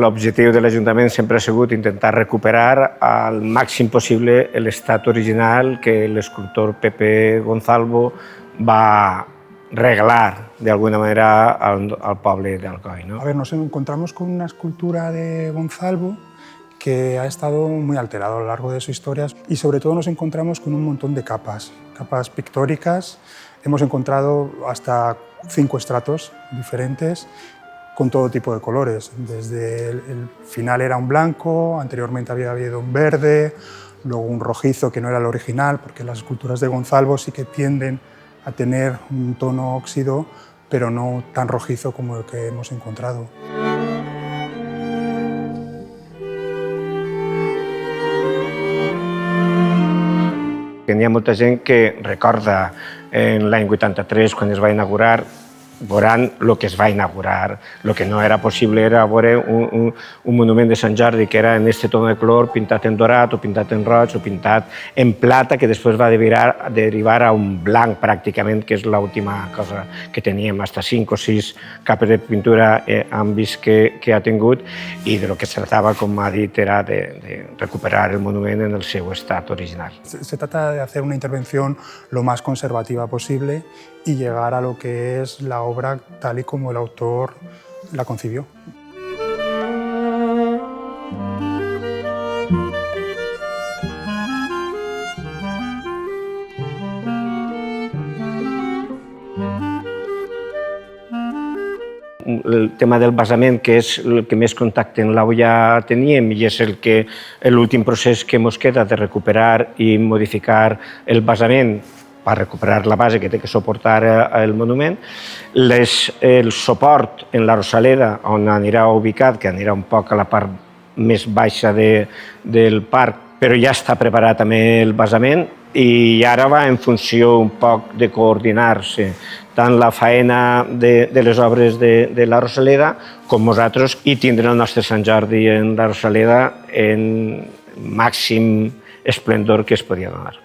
l'objectiu de l'Ajuntament sempre ha sigut intentar recuperar al màxim possible l'estat original que l'escultor Pepe Gonzalvo va regalar de alguna manera al poble de Alcoi, ¿no? A ver, nos encontramos con una escultura de Gonzalvo que ha estado muy alterado a lo largo de su historia y sobre todo nos encontramos con un montón de capas pictóricas. Hemos encontrado hasta 5 estratos diferentes con todo tipo de colores. Desde el final era un blanco, anteriormente había habido un verde, luego un rojizo que no era el original, porque las esculturas de Gonzalvo sí que tienden a tener un tono óxido, pero no tan rojizo como el que hemos encontrado. Hi ha molta gent que recorda en l'any 83, quan es va inaugurar, veuran el que es va inaugurar. El que no era possible era veure un monument de Sant Jordi que era en aquest tono de color, pintat en dorat o pintat en roig o pintat en plata, que després va derivar a un blanc pràcticament, que és l'última cosa que teníem. Hasta 5 o 6 capes de pintura han vist que ha tingut, i de lo que es tractava, com ha dit, era de recuperar el monument en el seu estat original. Se trata de hacer una intervención lo más conservativa posible y llegar a lo que es la obra tal y como el autor la concibió. El tema del basament, que és el que més contacte en l'olla teníem i és l'últim procés que ens queda de recuperar i modificar el basament per recuperar la base que té que suportar el monument. El suport en la Rosaleda, on anirà ubicat, que anirà un poc a la part més baixa del parc, però ja està preparat també el basament, i ara va en funció un poc de coordinar-se tant la faena de les obres de la Rosaleda com nosaltres, i tindre el nostre Sant Jordi en la Rosaleda en màxim esplendor que es podia donar.